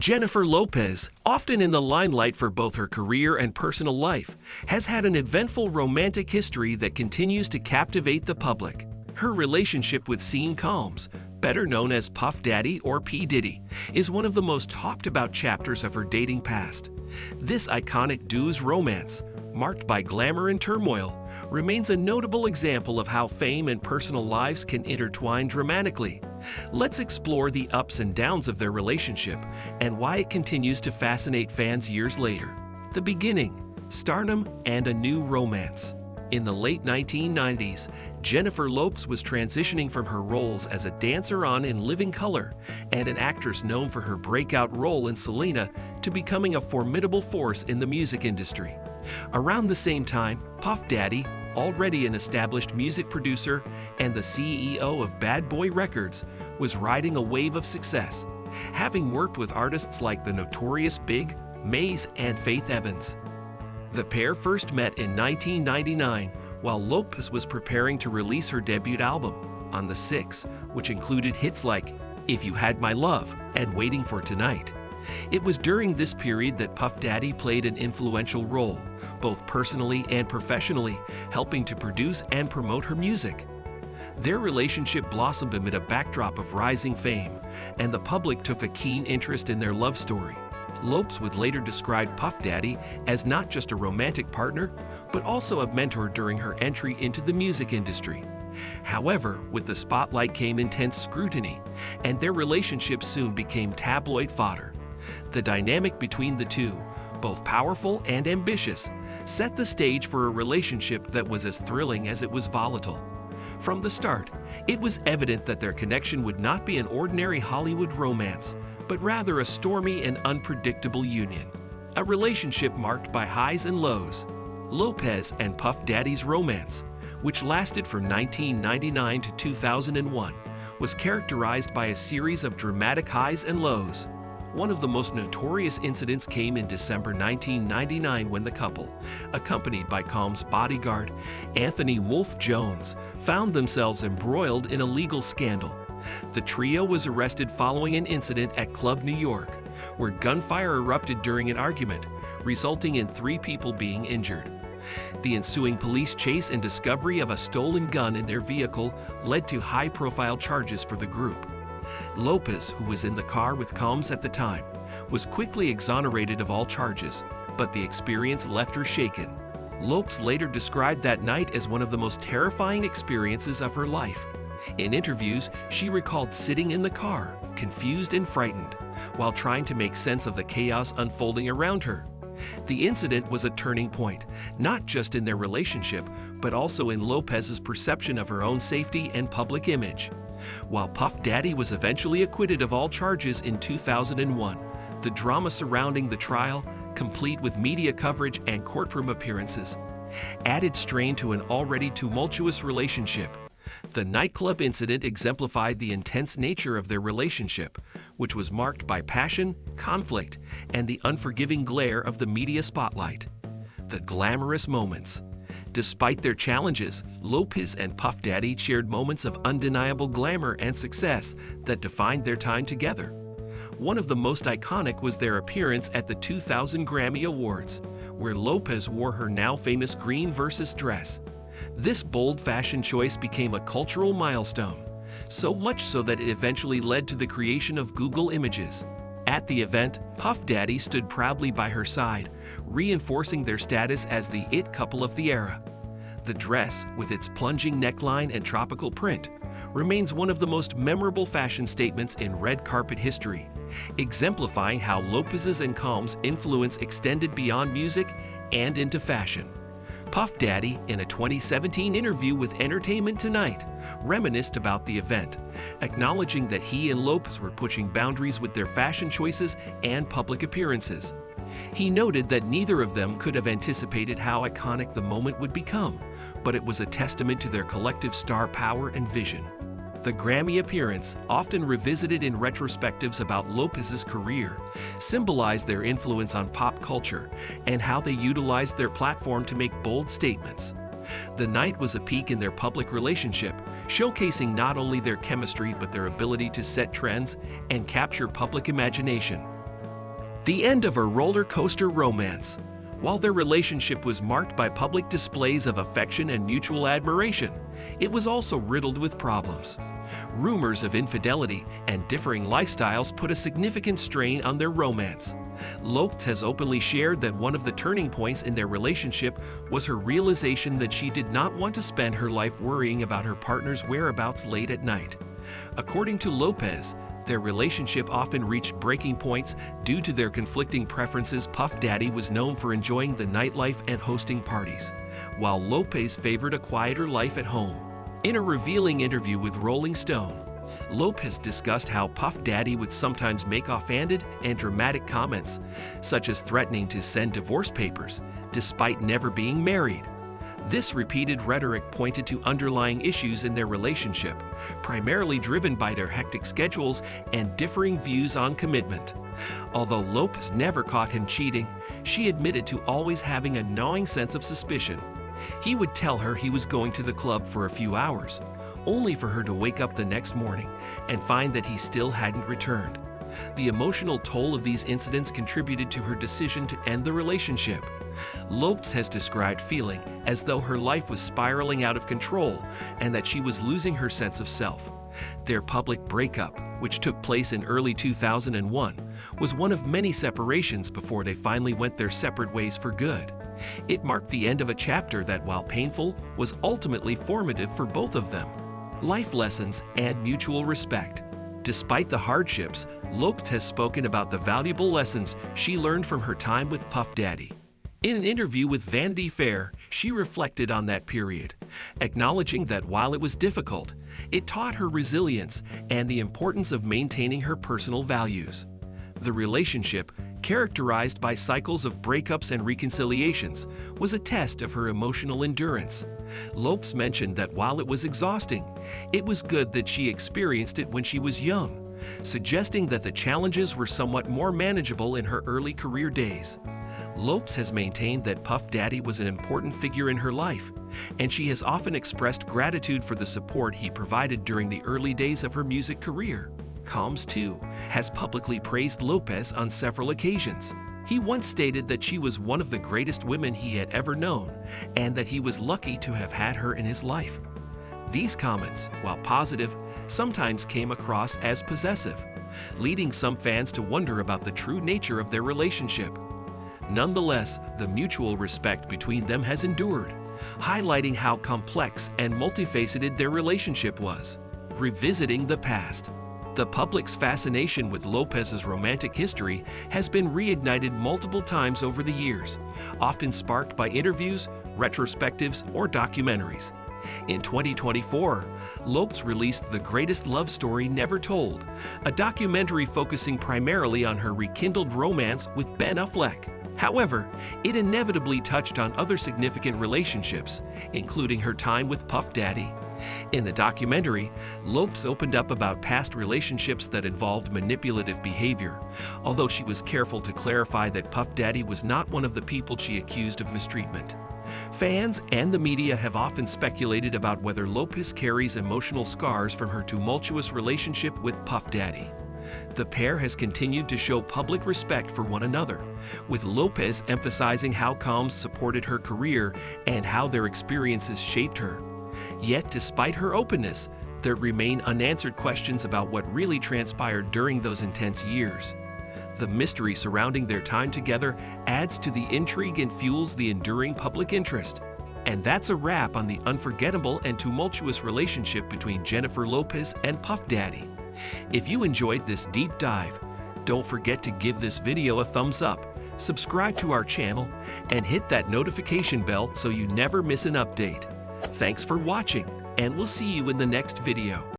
Jennifer Lopez, often in the limelight for both her career and personal life, has had an eventful romantic history that continues to captivate the public. Her relationship with Sean Combs, better known as Puff Daddy or P. Diddy, is one of the most talked about chapters of her dating past. This iconic duo's romance, marked by glamour and turmoil, remains a notable example of how fame and personal lives can intertwine dramatically. Let's explore the ups and downs of their relationship and why it continues to fascinate fans years later. The beginning, stardom, and a new romance. In the late 1990s, Jennifer Lopez was transitioning from her roles as a dancer on In Living Color and an actress known for her breakout role in Selena to becoming a formidable force in the music industry. Around the same time, Puff Daddy, already an established music producer and the CEO of Bad Boy Records, was riding a wave of success, having worked with artists like the Notorious Big, Maze, and Faith Evans. The pair first met in 1999 while Lopez was preparing to release her debut album, On the Six, which included hits like If You Had My Love and Waiting for Tonight. It was during this period that Puff Daddy played an influential role, both personally and professionally, helping to produce and promote her music. Their relationship blossomed amid a backdrop of rising fame, and the public took a keen interest in their love story. Lopez would later describe Puff Daddy as not just a romantic partner, but also a mentor during her entry into the music industry. However, with the spotlight came intense scrutiny, and their relationship soon became tabloid fodder. The dynamic between the two, both powerful and ambitious, set the stage for a relationship that was as thrilling as it was volatile. From the start, it was evident that their connection would not be an ordinary Hollywood romance, but rather a stormy and unpredictable union. A relationship marked by highs and lows. Lopez and Puff Daddy's romance, which lasted from 1999 to 2001, was characterized by a series of dramatic highs and lows. One of the most notorious incidents came in December 1999 when the couple, accompanied by Combs' bodyguard, Anthony Wolf Jones, found themselves embroiled in a legal scandal. The trio was arrested following an incident at Club New York, where gunfire erupted during an argument, resulting in 3 people being injured. The ensuing police chase and discovery of a stolen gun in their vehicle led to high-profile charges for the group. Lopez, who was in the car with Combs at the time, was quickly exonerated of all charges, but the experience left her shaken. Lopez later described that night as one of the most terrifying experiences of her life. In interviews, she recalled sitting in the car, confused and frightened, while trying to make sense of the chaos unfolding around her. The incident was a turning point, not just in their relationship, but also in Lopez's perception of her own safety and public image. While Puff Daddy was eventually acquitted of all charges in 2001, the drama surrounding the trial, complete with media coverage and courtroom appearances, added strain to an already tumultuous relationship. The nightclub incident exemplified the intense nature of their relationship, which was marked by passion, conflict, and the unforgiving glare of the media spotlight. The glamorous moments. Despite their challenges, Lopez and Puff Daddy shared moments of undeniable glamour and success that defined their time together. One of the most iconic was their appearance at the 2000 Grammy Awards, where Lopez wore her now famous green Versus dress. This bold fashion choice became a cultural milestone, so much so that it eventually led to the creation of Google Images. At the event, Puff Daddy stood proudly by her side, reinforcing their status as the it couple of the era. The dress, with its plunging neckline and tropical print, remains one of the most memorable fashion statements in red carpet history, exemplifying how Lopez's and Combs' influence extended beyond music and into fashion. Puff Daddy, in a 2017 interview with Entertainment Tonight, reminisced about the event, acknowledging that he and Lopez were pushing boundaries with their fashion choices and public appearances. He noted that neither of them could have anticipated how iconic the moment would become, but it was a testament to their collective star power and vision. The Grammy appearance, often revisited in retrospectives about Lopez's career, symbolized their influence on pop culture and how they utilized their platform to make bold statements. The night was a peak in their public relationship, showcasing not only their chemistry but their ability to set trends and capture public imagination. The end of a roller coaster romance. While their relationship was marked by public displays of affection and mutual admiration, it was also riddled with problems. Rumors of infidelity and differing lifestyles put a significant strain on their romance. Lopez has openly shared that one of the turning points in their relationship was her realization that she did not want to spend her life worrying about her partner's whereabouts late at night. According to Lopez, their relationship often reached breaking points due to their conflicting preferences. Puff Daddy was known for enjoying the nightlife and hosting parties, while Lopez favored a quieter life at home. In a revealing interview with Rolling Stone, Lopez discussed how Puff Daddy would sometimes make offhanded and dramatic comments, such as threatening to send divorce papers, despite never being married. This repeated rhetoric pointed to underlying issues in their relationship, primarily driven by their hectic schedules and differing views on commitment. Although Lopez never caught him cheating, she admitted to always having a gnawing sense of suspicion. He would tell her he was going to the club for a few hours, only for her to wake up the next morning and find that he still hadn't returned. The emotional toll of these incidents contributed to her decision to end the relationship. Lopez has described feeling as though her life was spiraling out of control and that she was losing her sense of self. Their public breakup, which took place in early 2001, was one of many separations before they finally went their separate ways for good. It marked the end of a chapter that, while painful, was ultimately formative for both of them. Life lessons and mutual respect. Despite the hardships, Lopez has spoken about the valuable lessons she learned from her time with Puff Daddy. In an interview with Vanity Fair, she reflected on that period, acknowledging that while it was difficult, it taught her resilience and the importance of maintaining her personal values. The relationship, characterized by cycles of breakups and reconciliations, was a test of her emotional endurance. Lopez mentioned that while it was exhausting, it was good that she experienced it when she was young, suggesting that the challenges were somewhat more manageable in her early career days. Lopez has maintained that Puff Daddy was an important figure in her life, and she has often expressed gratitude for the support he provided during the early days of her music career. Combs, too, has publicly praised Lopez on several occasions. He once stated that she was one of the greatest women he had ever known, and that he was lucky to have had her in his life. These comments, while positive, sometimes came across as possessive, leading some fans to wonder about the true nature of their relationship. Nonetheless, the mutual respect between them has endured, highlighting how complex and multifaceted their relationship was. Revisiting the past. The public's fascination with Lopez's romantic history has been reignited multiple times over the years, often sparked by interviews, retrospectives, or documentaries. In 2024, Lopez released The Greatest Love Story Never Told, a documentary focusing primarily on her rekindled romance with Ben Affleck. However, it inevitably touched on other significant relationships, including her time with Puff Daddy. In the documentary, Lopez opened up about past relationships that involved manipulative behavior, although she was careful to clarify that Puff Daddy was not one of the people she accused of mistreatment. Fans and the media have often speculated about whether Lopez carries emotional scars from her tumultuous relationship with Puff Daddy. The pair has continued to show public respect for one another, with Lopez emphasizing how Combs supported her career and how their experiences shaped her. Yet, despite her openness, there remain unanswered questions about what really transpired during those intense years. The mystery surrounding their time together adds to the intrigue and fuels the enduring public interest. And that's a wrap on the unforgettable and tumultuous relationship between Jennifer Lopez and Puff Daddy. If you enjoyed this deep dive, don't forget to give this video a thumbs up, subscribe to our channel, and hit that notification bell so you never miss an update. Thanks for watching, and we'll see you in the next video.